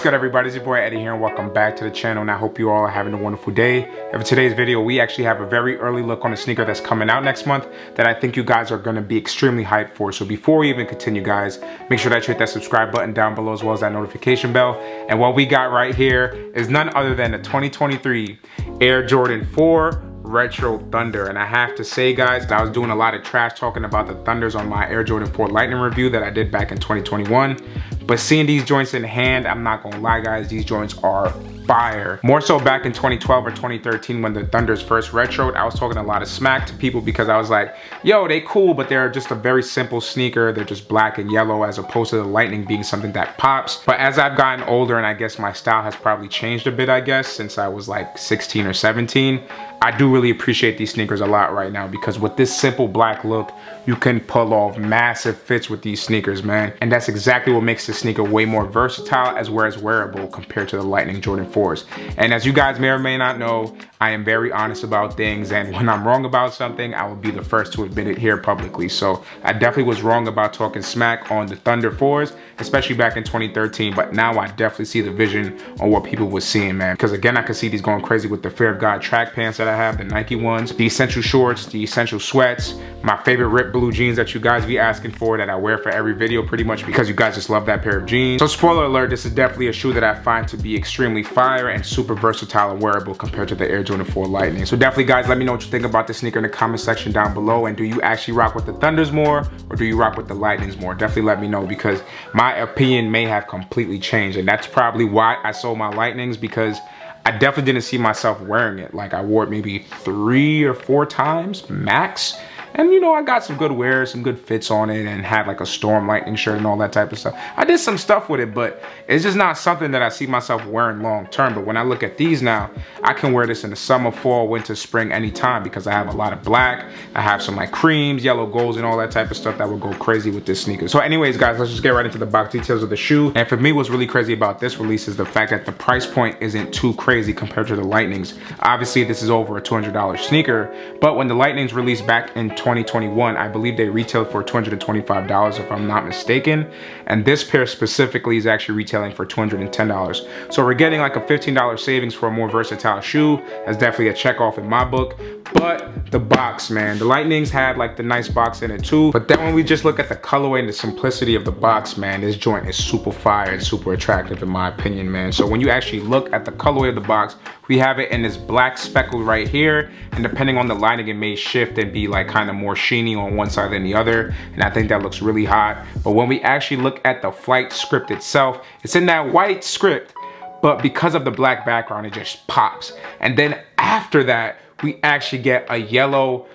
good, everybody? It's your boy Eddie here and welcome back to the channel, and I hope you all are having a wonderful day. And for today's video, we actually have a very early look on a sneaker that's coming out next month that I think you guys are going to be extremely hyped for. So before we even continue, guys, make sure that you hit that subscribe button down below as well as that notification bell. And what we got right here is none other than the 2023 Air Jordan 4 Retro Thunder. And I have to say, guys, I was doing a lot of trash talking about the Thunders on my Air Jordan 4 Lightning review that I did back in 2021. But seeing these joints in hand, I'm not gonna lie, guys, these joints are fire. More so back in 2012 or 2013 when the Thunders first retroed, I was talking a lot of smack to people because I was like, yo, they cool, but they're just a very simple sneaker. They're just black and yellow as opposed to the Lightning being something that pops. But as I've gotten older, and I guess my style has probably changed a bit, I guess, since I was like 16 or 17, I do really appreciate these sneakers a lot right now because with this simple black look, you can pull off massive fits with these sneakers, man. And that's exactly what makes this sneaker way more versatile as well as wearable compared to the Lightning Jordan 4s. And as you guys may or may not know, I am very honest about things, and when I'm wrong about something, I will be the first to admit it here publicly. So I definitely was wrong about talking smack on the Thunder 4s, especially back in 2013, but now I definitely see the vision on what people were seeing, man. Because again, I can see these going crazy with the Fear of God track pants that I have, the Nike ones, the Essential shorts, the Essential sweats, my favorite ripped blue jeans that you guys be asking for that I wear for every video pretty much because you guys just love that pair of jeans. So spoiler alert, this is definitely a shoe that I find to be extremely fire and super versatile and wearable compared to the Air Jordan 4 Lightning. So definitely, guys, let me know what you think about this sneaker in the comment section down below, and do you actually rock with the Thunders more or do you rock with the Lightnings more? Definitely let me know because my opinion may have completely changed, and that's probably why I sold my Lightnings, because I definitely didn't see myself wearing it. Like, I wore it maybe 3 or 4 times max. And you know, I got some good wear, some good fits on it, and had like a Storm Lightning shirt and all that type of stuff. I did some stuff with it, but it's just not something that I see myself wearing long term. But when I look at these now, I can wear this in the summer, fall, winter, spring, anytime because I have a lot of black. I have some like creams, yellow golds, and all that type of stuff that would go crazy with this sneaker. So anyways, guys, let's just get right into the box details of the shoe. And for me, what's really crazy about this release is the fact that the price point isn't too crazy compared to the Lightnings. Obviously, this is over a $200 sneaker, but when the Lightnings released back in 2021, I believe they retailed for $225 if I'm not mistaken, and this pair specifically is actually retailing for $210. So we're getting like a $15 savings for a more versatile shoe. That's definitely a check off in my book. But the box, man, the Lightnings had like the nice box in it too, but then when we just look at the colorway and the simplicity of the box, man, this joint is super fire and super attractive in my opinion, man. So when you actually look at the colorway of the box, we have it in this black speckle right here, and depending on the lighting, it may shift and be like kind of more sheeny on one side than the other, and I think that looks really hot. But when we actually look at the flight script itself, it's in that white script, but because of the black background, it just pops. And then after that, we actually get a yellow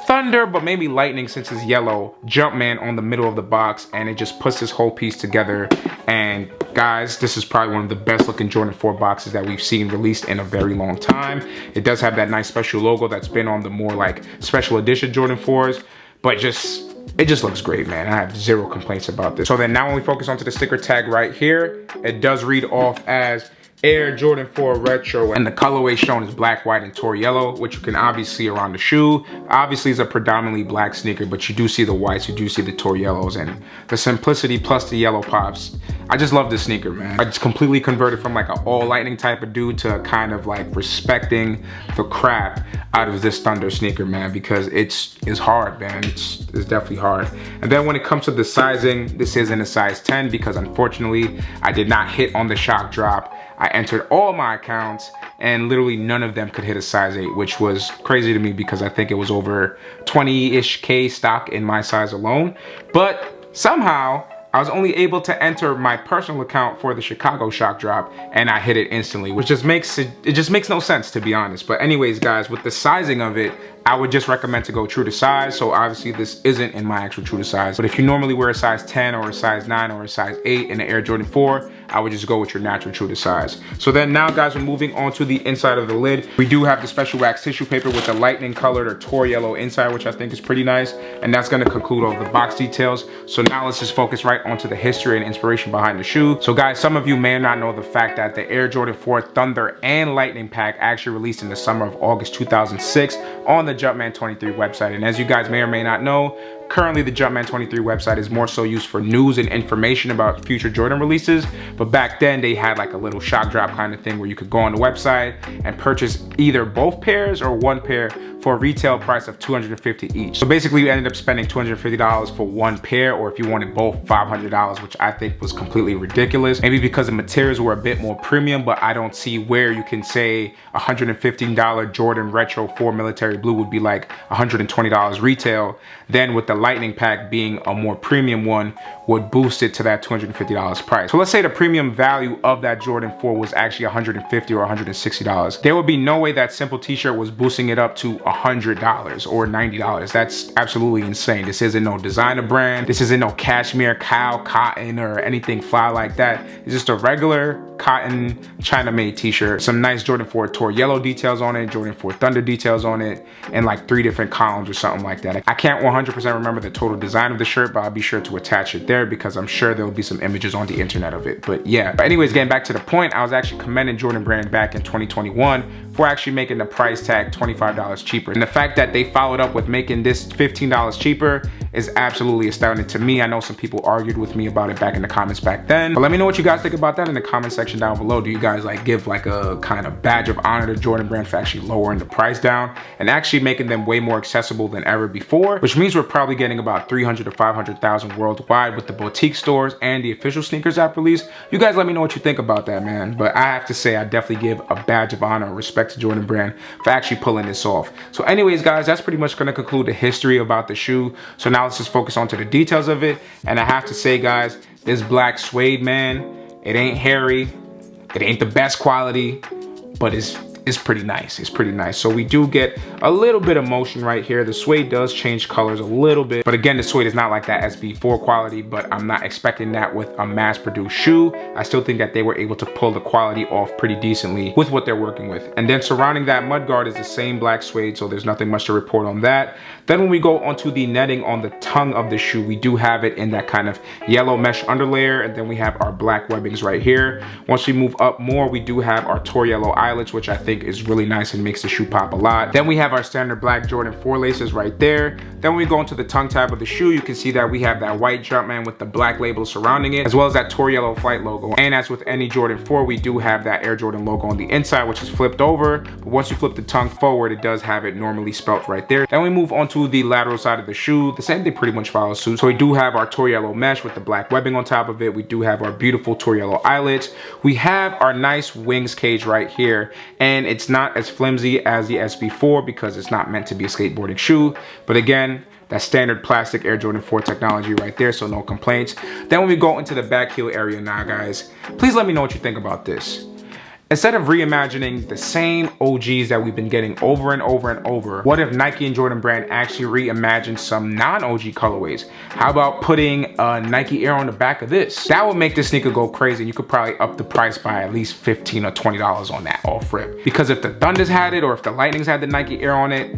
Thunder, but maybe Lightning since it's yellow, Jumpman on the middle of the box, and it just puts this whole piece together. And guys, this is probably one of the best looking Jordan 4 boxes that we've seen released in a very long time. It does have that nice special logo that's been on the more like special edition Jordan 4s, but it just looks great, man. I have zero complaints about this. So then now when we focus onto the sticker tag right here, it does read off as Air Jordan 4 Retro, and the colorway shown is black, white, and Tor yellow, which you can obviously see around the shoe. Obviously, it's a predominantly black sneaker, but you do see the whites, you do see the Tor yellows, and the simplicity plus the yellow pops. I just love this sneaker, man. I just completely converted from like an all Lightning type of dude to kind of like respecting the crap out of this Thunder sneaker, man, because it's hard, man. It's definitely hard. And then when it comes to the sizing, this is in a size 10 because unfortunately, I did not hit on the shock drop. I entered all my accounts and literally none of them could hit a size 8, which was crazy to me because I think it was over 20-ish K stock in my size alone. But somehow I was only able to enter my personal account for the Chicago shock drop and I hit it instantly, which just makes it just makes no sense, to be honest. But anyways, guys, with the sizing of it, I would just recommend to go true to size. So obviously this isn't in my actual true to size, but if you normally wear a size 10 or a size 9 or a size 8 in the Air Jordan 4, I would just go with your natural true to size. So then now, guys, we're moving on to the inside of the lid. We do have the special wax tissue paper with the lightning colored or Tor yellow inside, which I think is pretty nice. And that's gonna conclude all the box details. So now let's just focus right onto the history and inspiration behind the shoe. So guys, some of you may not know the fact that the Air Jordan 4 Thunder and Lightning pack actually released in the summer of August 2006 on the Jumpman 23 website. And as you guys may or may not know, currently the Jumpman 23 website is more so used for news and information about future Jordan releases. But back then they had like a little shock drop kind of thing where you could go on the website and purchase either both pairs or one pair for a retail price of $250 each. So basically you ended up spending $250 for one pair, or if you wanted both, $500, which I think was completely ridiculous. Maybe because the materials were a bit more premium, but I don't see where you can say $115 Jordan Retro 4 Military Blue would be like $120 retail. Then with the Lightning Pack being a more premium one would boost it to that $250 price. So let's say the premium value of that Jordan 4 was actually $150 or $160. There would be no way that simple t-shirt was boosting it up to $100 or $90. That's absolutely insane. This isn't no designer brand. This isn't no cashmere, cow, cotton, or anything fly like that. It's just a regular cotton China-made t-shirt. Some nice Jordan 4 Tour Yellow details on it, Jordan 4 Thunder details on it, and like 3 different columns or something like that. I can't 100% remember the total design of the shirt, but I'll be sure to attach it there because I'm sure there will be some images on the internet of it. But yeah, but anyways, getting back to the point, I was actually commending Jordan Brand back in 2021 for actually making the price tag $25 cheaper. And the fact that they followed up with making this $15 cheaper is absolutely astounding to me. I know some people argued with me about it back in the comments back then, but let me know what you guys think about that in the comment section down below. Do you guys like give like a kind of badge of honor to Jordan Brand for actually lowering the price down and actually making them way more accessible than ever before, which means we're probably getting about 300 to 500,000 worldwide with the boutique stores and the official sneakers app release. You guys let me know what you think about that, man. But I have to say, I definitely give a badge of honor and respect to Jordan Brand for actually pulling this off. So anyways, guys, that's pretty much going to conclude the history about the shoe. So now let's just focus on to the details of it. And I have to say, guys, this black suede, man, it ain't hairy, it ain't the best quality, but it's pretty nice. It's pretty nice. So we do get a little bit of motion right here. The suede does change colors a little bit, but again, the suede is not like that SB4 quality, but I'm not expecting that with a mass-produced shoe. I still think that they were able to pull the quality off pretty decently with what they're working with. And then surrounding that mudguard is the same black suede, so there's nothing much to report on that. Then when we go onto the netting on the tongue of the shoe, we do have it in that kind of yellow mesh underlayer, and then we have our black webbings right here. Once we move up more, we do have our Tour Yellow eyelets, which I think is really nice and makes the shoe pop a lot. Then we have our standard black Jordan 4 laces right there. Then when we go into the tongue tab of the shoe, you can see that we have that white Jumpman with the black label surrounding it, as well as that Tour Yellow Flight logo. And as with any Jordan 4, we do have that Air Jordan logo on the inside, which is flipped over. But once you flip the tongue forward, it does have it normally spelt right there. Then we move on to the lateral side of the shoe. The same thing pretty much follows suit. So we do have our Tour Yellow mesh with the black webbing on top of it. We do have our beautiful Tour Yellow eyelets. We have our nice wings cage right here, and it's not as flimsy as the SB4 because it's not meant to be a skateboarding shoe. But again, that standard plastic Air Jordan 4 technology right there, so no complaints. Then when we go into the back heel area now, guys, please let me know what you think about this. Instead of reimagining the same OGs that we've been getting over and over and over, what if Nike and Jordan Brand actually reimagined some non-OG colorways? How about putting a Nike Air on the back of this? That would make this sneaker go crazy. You could probably up the price by at least $15 or $20 on that off rip. Because if the Thunders had it or if the Lightnings had the Nike Air on it,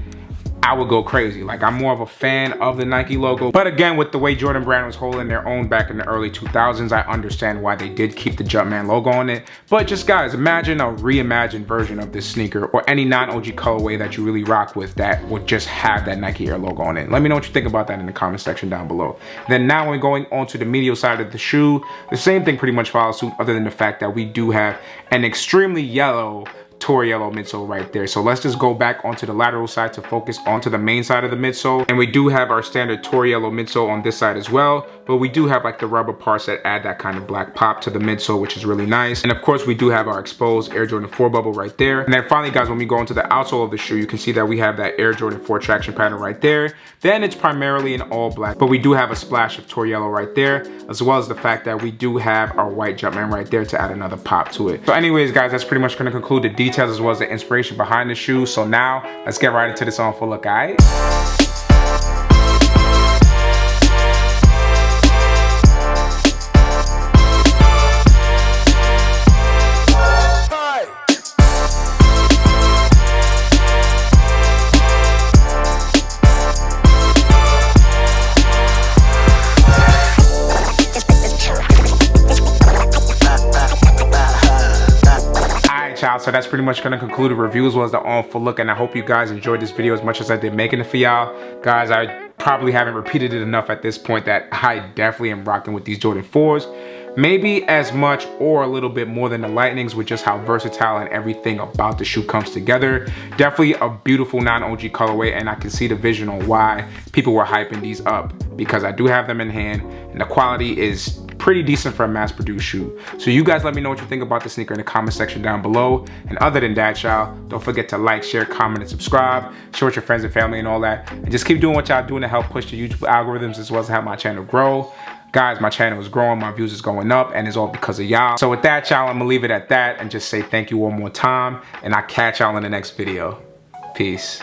I would go crazy. Like, I'm more of a fan of the Nike logo. But again, with the way Jordan Brand was holding their own back in the early 2000s, I understand why they did keep the Jumpman logo on it. But just guys, imagine a reimagined version of this sneaker or any non-OG colorway that you really rock with that would just have that Nike Air logo on it. Let me know what you think about that in the comment section down below. Then now when going on to the medial side of the shoe, the same thing pretty much follows suit, other than the fact that we do have an extremely yellow Tour Yellow midsole right there. So let's just go back onto the lateral side to focus onto the main side of the midsole. And we do have our standard Tour Yellow midsole on this side as well, but we do have like the rubber parts that add that kind of black pop to the midsole, which is really nice. And of course, we do have our exposed Air Jordan 4 bubble right there. And then finally, guys, when we go into the outsole of the shoe, you can see that we have that Air Jordan 4 traction pattern right there. Then it's primarily in all black, but we do have a splash of Tour Yellow right there, as well as the fact that we do have our white Jumpman right there to add another pop to it. So anyways, guys, that's pretty much going to conclude the details as well as the inspiration behind the shoe. So now let's get right into this on full look, alright? So that's pretty much going to conclude the review as well as the on full look, and I hope you guys enjoyed this video as much as I did making it for y'all. Guys, I probably haven't repeated it enough at this point that I definitely am rocking with these Jordan 4s. Maybe as much or a little bit more than the Lightnings, with just how versatile and everything about the shoe comes together. Definitely a beautiful non-OG colorway, and I can see the vision on why people were hyping these up, because I do have them in hand and the quality is pretty decent for a mass-produced shoe. So you guys let me know what you think about the sneaker in the comment section down below. And other than that, y'all, don't forget to like, share, comment, and subscribe. Share with your friends and family and all that. And just keep doing what y'all doing to help push the YouTube algorithms, as well as help my channel grow. Guys, my channel is growing, my views is going up, and it's all because of y'all. So with that, y'all, I'm gonna leave it at that and just say thank you one more time, and I'll catch y'all in the next video. Peace.